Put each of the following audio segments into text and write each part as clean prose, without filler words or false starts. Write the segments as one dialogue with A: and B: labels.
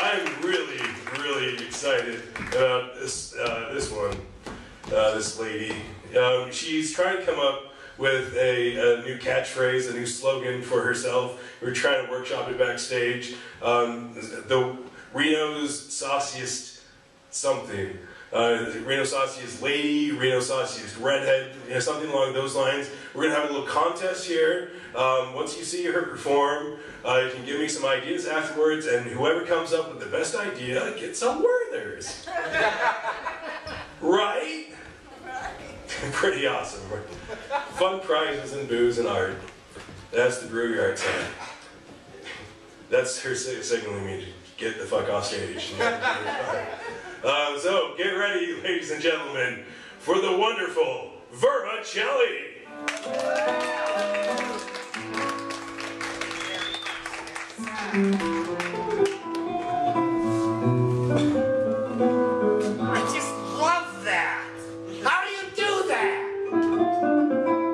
A: I'm really, really excited about this this lady. She's trying to come up with a new catchphrase, a new slogan for herself. We're trying to workshop it backstage. The Reno's sauciest something. Reno sauciest lady, Reno sauciest redhead, something along those lines. We're gonna have a little contest here. Once you see her perform, you can give me some ideas afterwards, and whoever comes up with the best idea gets some Werther's. Right? Pretty awesome. Fun prizes and booze and art. That's the Brewery Art Center. That's her signaling me to get the fuck off stage. So get ready, ladies and gentlemen, for the wonderful Verma Chelli.
B: I just love that. How do you do that?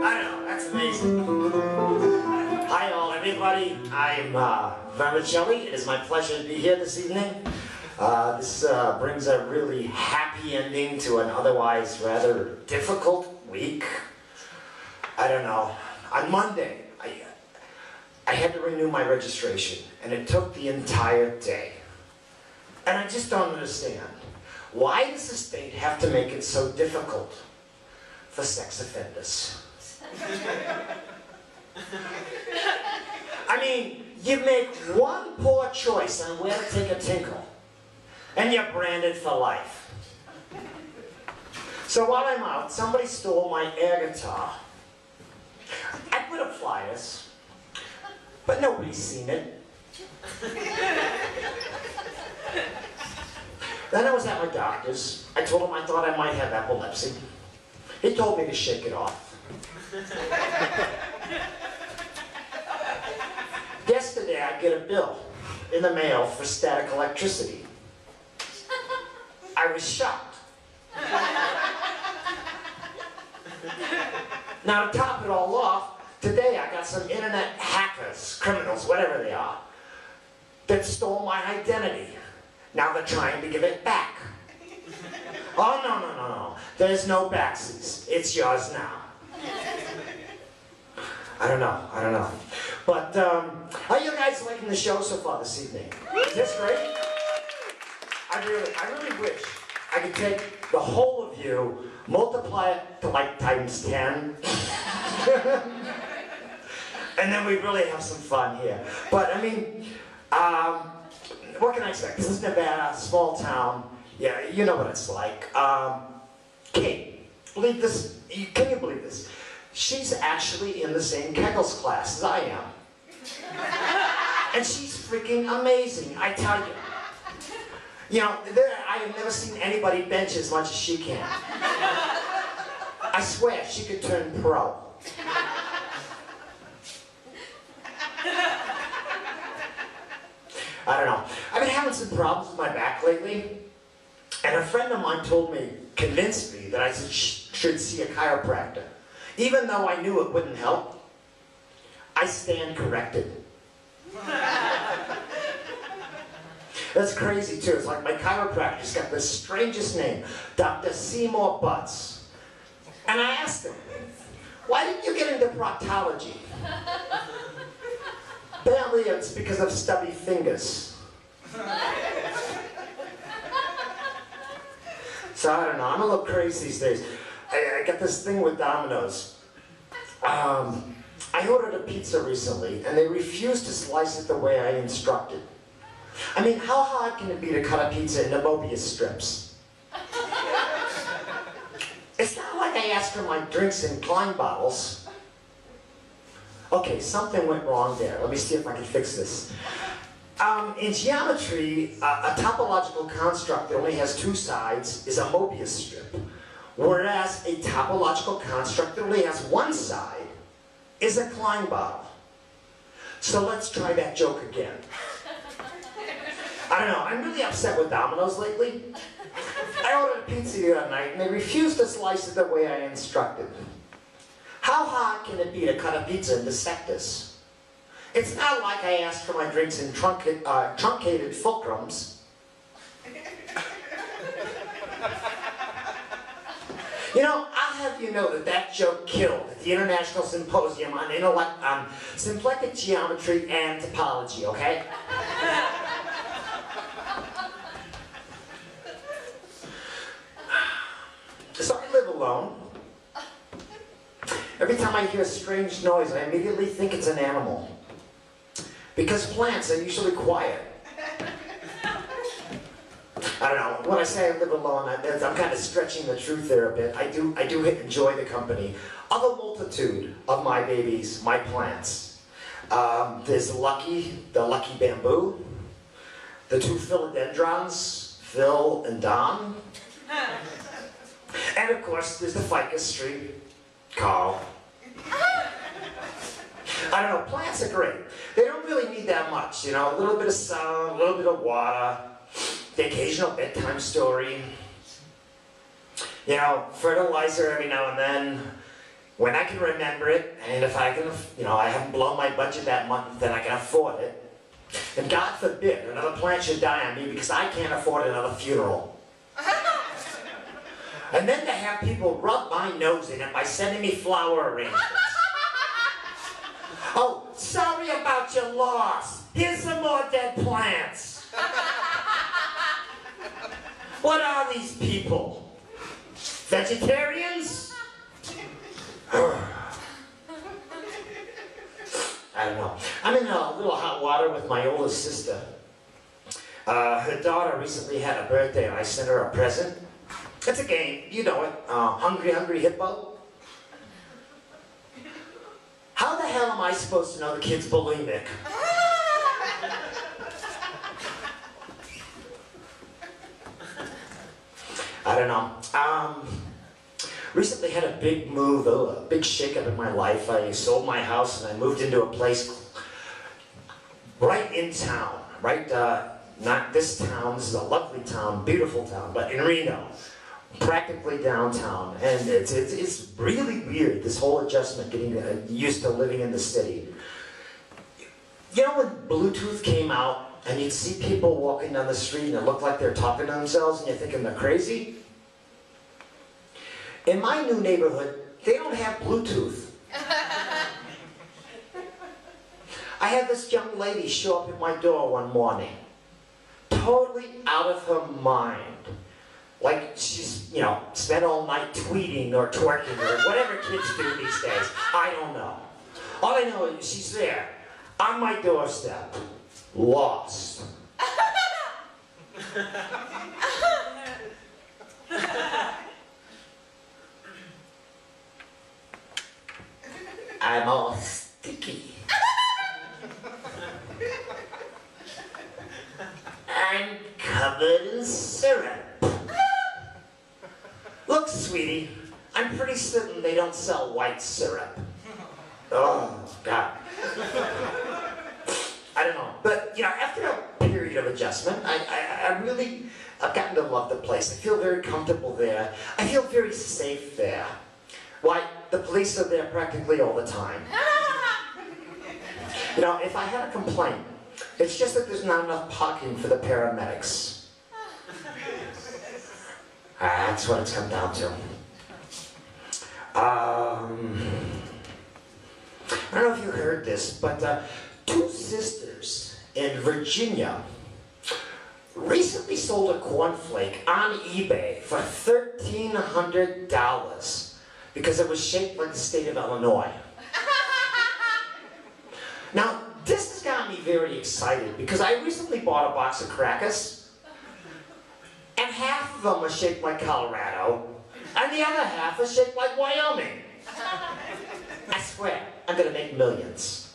B: I don't know, that's amazing. Hi all, everybody. I'm Verma Chelli. It is my pleasure to be here this evening. This brings a really happy ending to an otherwise rather difficult week. I don't know. On Monday, I had to renew my registration, and it took the entire day. And I just don't understand. Why does the state have to make it so difficult for sex offenders? I mean, you make one poor choice on where to take a tinkle, and you're branded for life. So while I'm out, somebody stole my air guitar. I put up flyers, but nobody's seen it. Then I was at my doctor's. I told him I thought I might have epilepsy. He told me to shake it off. Yesterday I get a bill in the mail for static electricity. I was shocked. Now to top it all off, today I got some internet hackers, criminals, whatever they are, that stole my identity. Now they're trying to give it back. Oh, no. There's no backsies. It's yours now. I don't know. But, are you guys liking the show so far this evening? Is this great? I really wish I could take the whole of you, multiply it to like times 10, and then we really have some fun here. But I mean, what can I expect? This is Nevada, small town. Yeah, you know what it's like. Kate, believe this? Can you believe this? She's actually in the same Kegels class as I am. And she's freaking amazing, I tell you. You know, I have never seen anybody bench as much as she can. I swear, she could turn pro. I don't know. I've been having some problems with my back lately, and a friend of mine convinced me that I should see a chiropractor. Even though I knew it wouldn't help, I stand corrected. That's crazy too. It's like my chiropractor's got the strangest name, Dr. Seymour Butts. And I asked him, why didn't you get into proctology? Apparently it's because of stubby fingers. So I don't know, I'm a little crazy these days. I got this thing with Domino's. I ordered a pizza recently, and they refused to slice it the way I instructed. I mean, how hard can it be to cut a pizza into Mobius strips? It's not like I asked for my drinks in Klein bottles. Okay, something went wrong there. Let me see if I can fix this. In geometry, a topological construct that only has two sides is a Mobius strip, whereas a topological construct that only has one side is a Klein bottle. So let's try that joke again. I don't know, I'm really upset with Domino's lately. I ordered a pizza the other night and they refused to slice it the way I instructed. How hard can it be to cut a pizza into sectors? It's not like I asked for my drinks in truncated fulcrums. You know, I'll have you know that joke killed at the International Symposium on symplectic geometry and topology, okay? So I live alone. Every time I hear a strange noise, I immediately think it's an animal. Because plants are usually quiet. I don't know, when I say I live alone, I'm kind of stretching the truth there a bit. I do enjoy the company of a multitude of my babies, my plants. There's the lucky bamboo, the two philodendrons, Phil and Don. And of course, there's the ficus tree, Carl. I don't know, plants are great. They don't really need that much, you know, a little bit of sun, a little bit of water, the occasional bedtime story. You know, fertilizer every now and then, when I can remember it, and if I can, you know, I haven't blown my budget that month, then I can afford it. And God forbid another plant should die on me because I can't afford another funeral. And then to have people rub my nose in it by sending me flower arrangements. Oh, sorry about your loss. Here's some more dead plants. What are these people? Vegetarians? I don't know. I'm in a little hot water with my oldest sister. Her daughter recently had a birthday and I sent her a present. It's a game, you know it. Hungry, Hungry Hippo. How the hell am I supposed to know the kid's bulimic? I don't know. Recently had a big move, a big shakeup in my life. I sold my house and I moved into a place right in town. Right, not this town, this is a lovely town, beautiful town, but in Reno. Practically downtown, and it's really weird, this whole adjustment, getting used to living in the city. You know when Bluetooth came out and you'd see people walking down the street and it looked like they're talking to themselves and you're thinking they're crazy? In my new neighborhood, they don't have Bluetooth. I had this young lady show up at my door one morning, totally out of her mind. Like she's, you know, spent all night tweeting or twerking or whatever kids do these days. I don't know. All I know is she's there, on my doorstep, lost. I'm all sticky. I'm covered in syrup. Look, sweetie, I'm pretty certain they don't sell white syrup. Oh, God. I don't know. But, you know, after a period of adjustment, I've gotten to love the place. I feel very comfortable there. I feel very safe there. Why, the police are there practically all the time. You know, if I had a complaint, it's just that there's not enough parking for the paramedics. That's what it's come down to. I don't know if you heard this, but two sisters in Virginia recently sold a cornflake on eBay for $1,300 because it was shaped like the state of Illinois. Now, this has got me very excited because I recently bought a box of crackers. And half of them are shaped like Colorado, and the other half are shaped like Wyoming. I swear, I'm gonna make millions.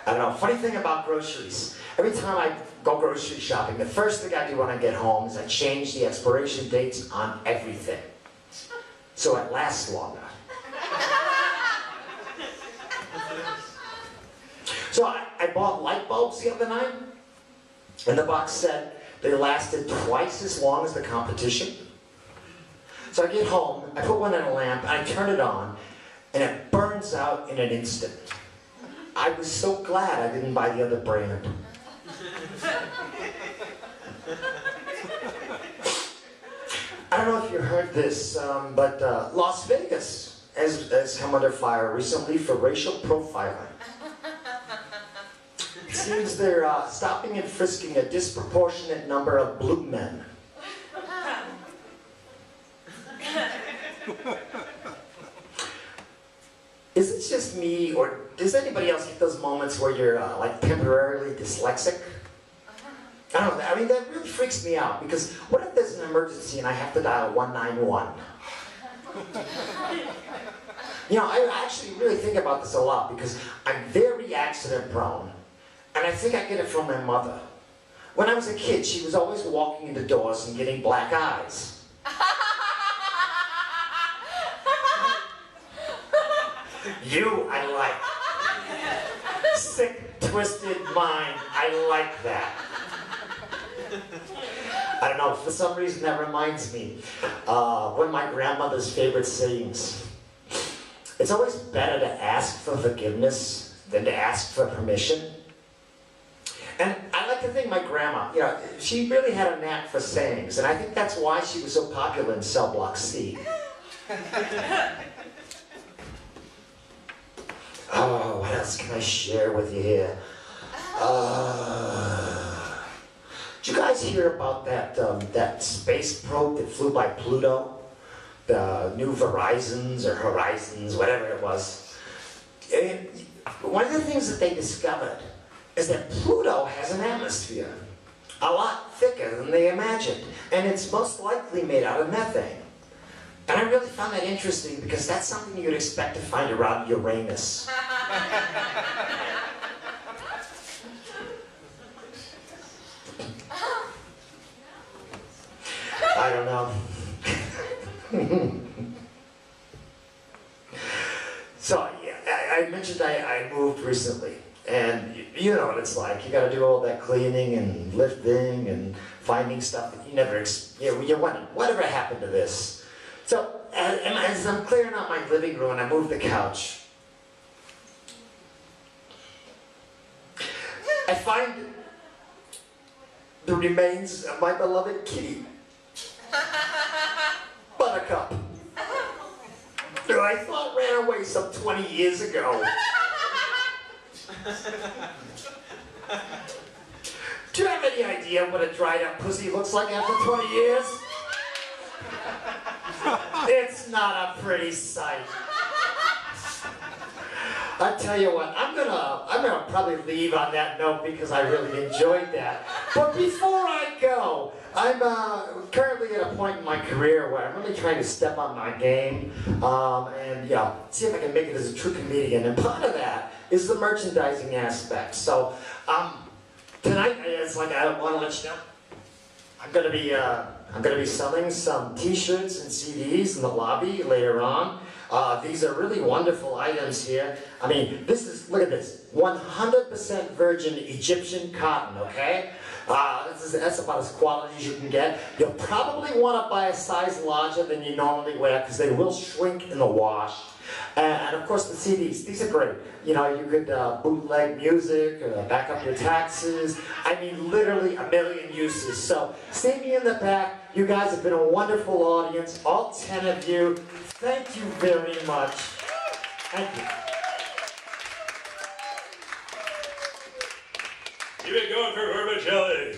B: I don't know, funny thing about groceries. Every time I go grocery shopping, the first thing I do when I get home is I change the expiration dates on everything. So it lasts longer. So I bought light bulbs the other night, and the box said they lasted twice as long as the competition. So I get home, I put one in a lamp, I turn it on, and it burns out in an instant. I was so glad I didn't buy the other brand. I don't know if you heard this, but Las Vegas has come under fire recently for racial profiling. It seems they're stopping and frisking a disproportionate number of blue men. Is it just me, or does anybody else get those moments where you're like temporarily dyslexic? I don't know, I mean, that really freaks me out, because what if there's an emergency and I have to dial 191? You know, I actually really think about this a lot, because I'm very accident prone, and I think I get it from my mother. When I was a kid, she was always walking into doors and getting black eyes. You, I like. Sick, twisted mind, I like that. I don't know, for some reason that reminds me one of my grandmother's favorite sayings. It's always better to ask for forgiveness than to ask for permission. And I like to think my grandma, you know, she really had a knack for sayings, and I think that's why she was so popular in Cell Block C. Oh, what else can I share with you here? Did you guys hear about that space probe that flew by Pluto? The new Horizons, whatever it was. And one of the things that they discovered is that Pluto has an atmosphere a lot thicker than they imagined, and it's most likely made out of methane. And I really found that interesting, because that's something you'd expect to find around Uranus. I don't know. So, yeah, I mentioned I moved recently, and you know what it's like. You got to do all that cleaning and lifting and finding stuff that you never, you're wondering, whatever happened to this? So, as I'm clearing out my living room and I move the couch, I find the remains of my beloved kitty, Buttercup, who I thought ran away some 20 years ago. Do you have any idea what a dried up pussy looks like after 20 years? It's not a pretty sight. I tell you what, I'm gonna probably leave on that note, because I really enjoyed that. But before I go, I'm currently at a point in my career where I'm really trying to step on my game, and yeah, see if I can make it as a true comedian. And part of that is the merchandising aspect. So tonight, it's like I want to let you know, I'm gonna be selling some T-shirts and CDs in the lobby later on. These are really wonderful items here. I mean, look at this, 100% virgin Egyptian cotton, okay? That's about as quality as you can get. You'll probably want to buy a size larger than you normally wear, because they will shrink in the wash. And of course the CDs, these are great. You know, you could bootleg music, back up your taxes. I mean, literally a million uses. So, see me in the back. You guys have been a wonderful audience, all 10 of you. Thank you very much. Thank you.
A: Keep it going for Verma Chelli.